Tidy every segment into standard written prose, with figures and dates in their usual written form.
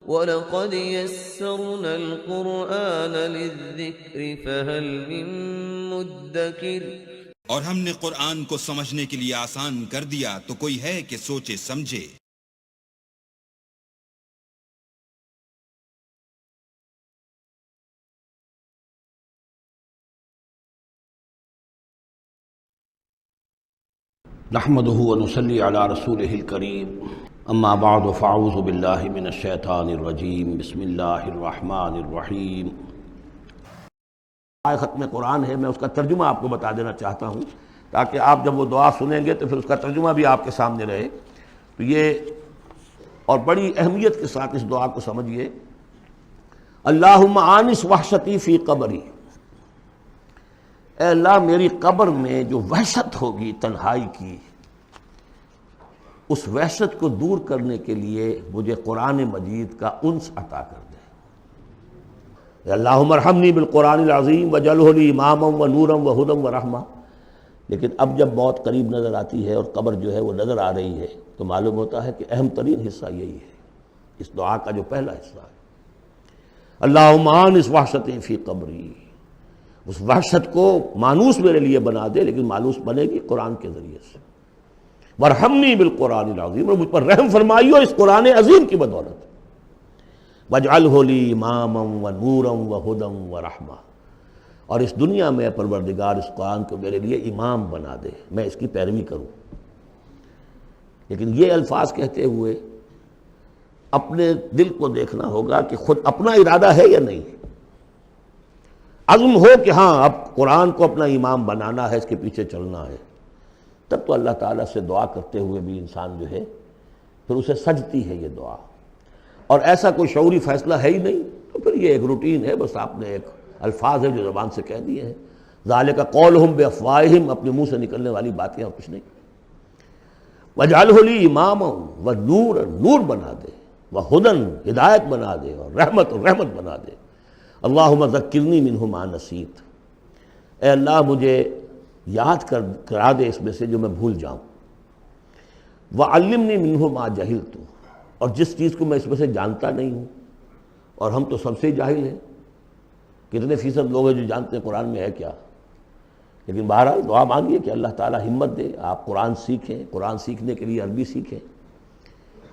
وَلَقَدْ يَسَّرْنَا الْقُرْآنَ لِلذِّكْرِ فَهَلْ مِن مُّدَّكِرٍ۔ اور ہم نے قرآن کو سمجھنے کے لیے آسان کر دیا، تو کوئی ہے کہ سوچے سمجھے۔ نحمده ونصلي على رسوله الكريم، اما بعد فاعوذ بالله من الشیطان الرجیم، بسم اللہ الرحمن الرحیم۔ ختم قرآن ہے، میں اس کا ترجمہ آپ کو بتا دینا چاہتا ہوں تاکہ آپ جب وہ دعا سنیں گے تو پھر اس کا ترجمہ بھی آپ کے سامنے رہے۔ تو یہ اور بڑی اہمیت کے ساتھ اس دعا کو سمجھیے۔ اللہم آنس وحشتی فی قبری، اے اللہ میری قبر میں جو وحشت ہوگی تنہائی کی، اس وحشت کو دور کرنے کے لیے مجھے قرآن مجید کا انس عطا کر دے۔ اے اللہم ارحمنی بالقرآن العظیم وجعلہ لی اماما ونورا وہدی ورحمہ۔ لیکن اب جب موت قریب نظر آتی ہے اور قبر جو ہے وہ نظر آ رہی ہے، تو معلوم ہوتا ہے کہ اہم ترین حصہ یہی ہے، اس دعا کا جو پہلا حصہ ہے، اللہم آنس وحشتی فی قبری، اس وحشت کو مانوس میرے لیے بنا دے، لیکن مانوس بنے گی قرآن کے ذریعے سے۔ وارحمنی بالقرآن العظیم، اور مجھ پر رحم فرمائیو اس قرآن عظیم کی بدولت۔ واجعلہ لی اماما ونورا وہدی ورحمہ، اور اس دنیا میں پروردگار اس قرآن کو میرے لیے امام بنا دے، میں اس کی پیروی کروں۔ لیکن یہ الفاظ کہتے ہوئے اپنے دل کو دیکھنا ہوگا کہ خود اپنا ارادہ ہے یا نہیں۔ عزم ہو کہ ہاں اب قرآن کو اپنا امام بنانا ہے، اس کے پیچھے چلنا ہے، تب تو اللہ تعالیٰ سے دعا کرتے ہوئے بھی انسان جو ہے پھر اسے سجتی ہے یہ دعا۔ اور ایسا کوئی شعوری فیصلہ ہے ہی نہیں، تو پھر یہ ایک روٹین ہے، بس آپ نے ایک الفاظ ہے جو زبان سے کہہ دیے ہیں۔ ذالک قولہم بافواہہم، اپنے منہ سے نکلنے والی باتیں اور کچھ نہیں۔ وجعلہ لی اماما ونورا، نور بنا دے، وہدی، ہدایت بنا دے، اور رحمت بنا دے۔ اللہم ذکرنی منہ ما نسیت، اے اللہ مجھے یاد کرا دے اس میں سے جو میں بھول جاؤں۔ وعلمنی منہ ما جہلت، اور جس چیز کو میں اس میں سے جانتا نہیں ہوں، اور ہم تو سب سے جاہل ہیں، کتنے فیصد لوگ ہیں جو جانتے ہیں قرآن میں ہے کیا۔ لیکن بہرحال دعا مانگیے کہ اللہ تعالیٰ ہمت دے، آپ قرآن سیکھیں، قرآن سیکھنے کے لیے عربی سیکھیں۔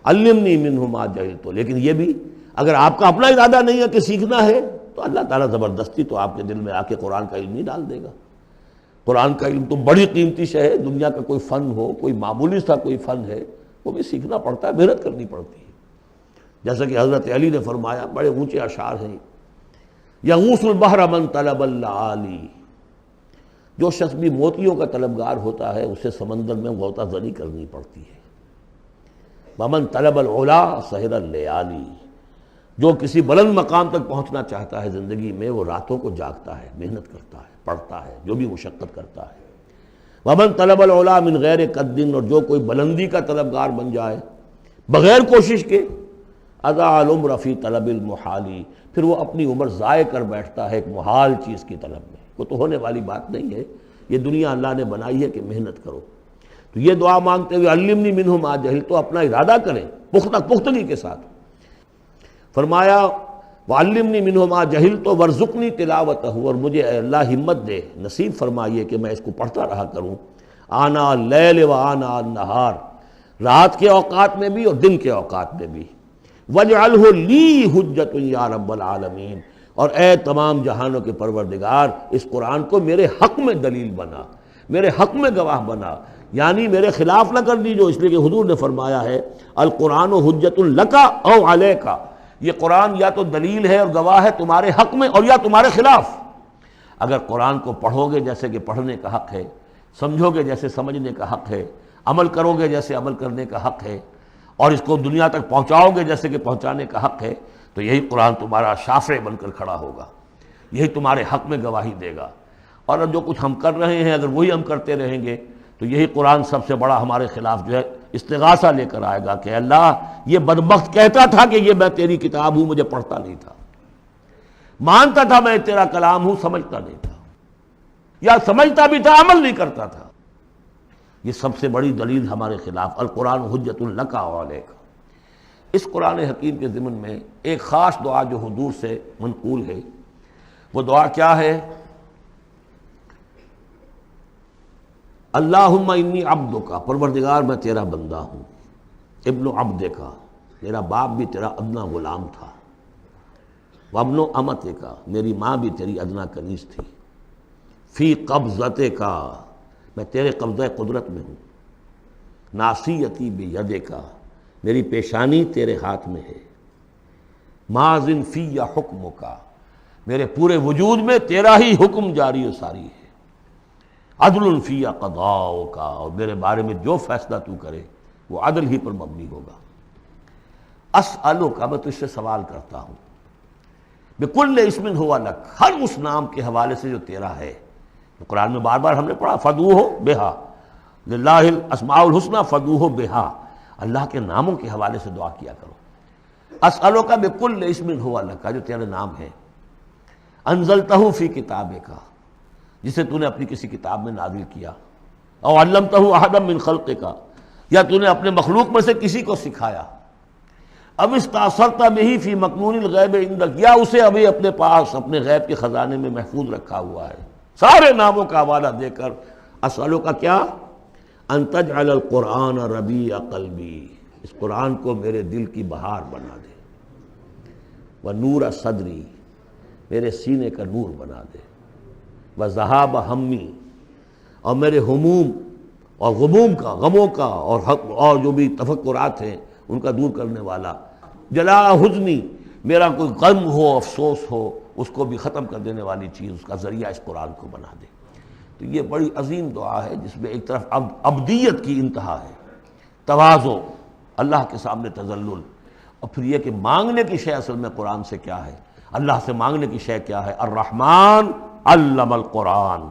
علمنی منہ ما جہلت، لیکن یہ بھی اگر آپ کا اپنا ارادہ نہیں ہے کہ سیکھنا ہے، تو اللہ تعالیٰ زبردستی تو آپ کے دل میں آ کے قرآن کا علم نہیں ڈال دے گا۔ قرآن کا علم تو بڑی قیمتی شے ہے، دنیا کا کوئی فن ہو، کوئی معمولی سا کوئی فن ہے، وہ بھی سیکھنا پڑتا ہے، محنت کرنی پڑتی ہے۔ جیسا کہ حضرت علی نے فرمایا، بڑے اونچے اشعار ہیں، یغوث البحر من طلب اللآلی، جو شخص بھی موتیوں کا طلبگار ہوتا ہے اسے سمندر میں غوطہ زنی کرنی پڑتی ہے۔ ومن طلب العلا سہر اللیالی، جو کسی بلند مقام تک پہنچنا چاہتا ہے زندگی میں، وہ راتوں کو جاگتا ہے، محنت کرتا ہے، پڑھتا ہے، جو بھی مشقت کرتا ہے۔ ومن طلب العلا من غیر قد، اور جو کوئی بلندی کا طلبگار بن جائے بغیر کوشش کے، اضاع العمر فی طلب المحالی، پھر وہ اپنی عمر ضائع کر بیٹھتا ہے ایک محال چیز کی طلب میں۔ وہ تو ہونے والی بات نہیں ہے، یہ دنیا اللہ نے بنائی ہے کہ محنت کرو۔ تو یہ دعا مانگتے ہوئے علمنی منہ ما جہلت، تو اپنا ارادہ کریں پختگی کے ساتھ۔ فرمایا وعلمنی منہ ما جہلت وارزقنی تلاوتہ، اور مجھے اے اللہ ہمت دے، نصیب فرمائیے کہ میں اس کو پڑھتا رہا کروں، آنا اللیل و آنا النہار، رات کے اوقات میں بھی اور دن کے اوقات میں بھی۔ وجعلہ لی حجۃ یا رب العالمین، اور اے تمام جہانوں کے پروردگار اس قرآن کو میرے حق میں دلیل بنا، میرے حق میں گواہ بنا، یعنی میرے خلاف نہ کر دیجو، اس لیے کہ حضور نے فرمایا ہے القرآن حجۃ لک او علیک، یہ قرآن یا تو دلیل ہے اور گواہ ہے تمہارے حق میں اور یا تمہارے خلاف۔ اگر قرآن کو پڑھو گے جیسے کہ پڑھنے کا حق ہے، سمجھو گے جیسے سمجھنے کا حق ہے، عمل کرو گے جیسے عمل کرنے کا حق ہے، اور اس کو دنیا تک پہنچاؤ گے جیسے کہ پہنچانے کا حق ہے، تو یہی قرآن تمہارا شافع بن کر کھڑا ہوگا، یہی تمہارے حق میں گواہی دے گا۔ اور جو کچھ ہم کر رہے ہیں اگر وہی ہم کرتے رہیں گے تو یہی قرآن سب سے بڑا ہمارے خلاف جو ہے استغاثہ لے کر آئے گا کہ اللہ یہ بدبخت کہتا تھا کہ یہ میں تیری کتاب ہوں، مجھے پڑھتا نہیں تھا، مانتا تھا میں تیرا کلام ہوں، سمجھتا نہیں تھا، یا سمجھتا بھی تھا عمل نہیں کرتا تھا۔ یہ سب سے بڑی دلیل ہمارے خلاف، القرآن حجۃ لک و علیک۔ اس قرآن حکیم کے ضمن میں ایک خاص دعا جو حضور سے منقول ہے، وہ دعا کیا ہے؟ اللہم انی عبدک، پروردگار میں تیرا بندہ ہوں، ابن عبدک، میرا باپ بھی تیرا ادنا غلام تھا، وابن امتک، میری ماں بھی تیری ادنا کنیز تھی، فی قبضتک، میں تیرے قبضہ قدرت میں ہوں، ناصیتی بیدک، میری پیشانی تیرے ہاتھ میں ہے، ماضٍ فی حکمک، میرے پورے وجود میں تیرا ہی حکم جاری و ساری ہے، عدل فی قضاؤک، اور میرے بارے میں جو فیصلہ تو کرے وہ عدل ہی پر مبنی ہوگا۔ اسألک، میں تجھ سے سوال کرتا ہوں، بکل اسم ہوا لک، ہر اس نام کے حوالے سے جو تیرا ہے، قرآن میں بار بار ہم نے پڑھا فدعوہ بہا، للہ الاسماء الحسنی فدعوہ بہا، اللہ کے ناموں کے حوالے سے دعا کیا کرو۔ اسألک بکل اسم ہوا لک، جو تیرے نام ہے، انزلتہ فی کتابک، جسے تو نے اپنی کسی کتاب میں نازل کیا، او علمتہ احدا من خلقک، یا تو نے اپنے مخلوق میں سے کسی کو سکھایا، اب استاثرت بہ فی مکنون الغیب عندک، یا اسے ابھی اپنے پاس اپنے غیب کے خزانے میں محفوظ رکھا ہوا ہے۔ سارے ناموں کا حوالہ دے کر اسألک کا کیا؟ ان تجعل القرآن ربیع قلبی، اس قرآن کو میرے دل کی بہار بنا دے، ونور صدری، میرے سینے کا نور بنا دے، وذہاب ہمی، اور میرے ہموم اور غموم کا، غموں کا اور جو بھی تفکرات ہیں ان کا دور کرنے والا، جلا حزنی، میرا کوئی غم ہو افسوس ہو اس کو بھی ختم کر دینے والی چیز، اس کا ذریعہ اس قرآن کو بنا دے۔ تو یہ بڑی عظیم دعا ہے جس میں ایک طرف عبدیت کی انتہا ہے، تواضع، اللہ کے سامنے تذلل، اور پھر یہ کہ مانگنے کی شے اصل میں قرآن سے کیا ہے، اللہ سے مانگنے کی شے کیا ہے؟ الرحمن علم القرآن،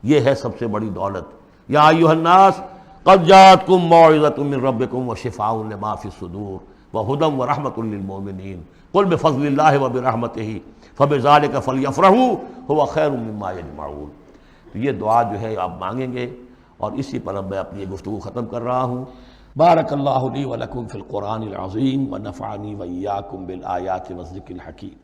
یہ ہے سب سے بڑی دولت۔ یا ایھا الناس قد جاءتکم موعظۃ من ربکم وشفاء لما فی الصدور وہدی ورحمۃ للمؤمنین قل بفضل اللہ وبرحمتہ فبذلک فلیفرحوا ھو خیر مما یجمعون۔ تو یہ دعا جو ہے آپ مانگیں گے، اور اسی پر اب میں اپنی یہ گفتگو ختم کر رہا ہوں۔ بارک اللہ لی ولکم فی القرآن العظیم ونفعنی وإیاکم بالآیات والذکر الحکیم۔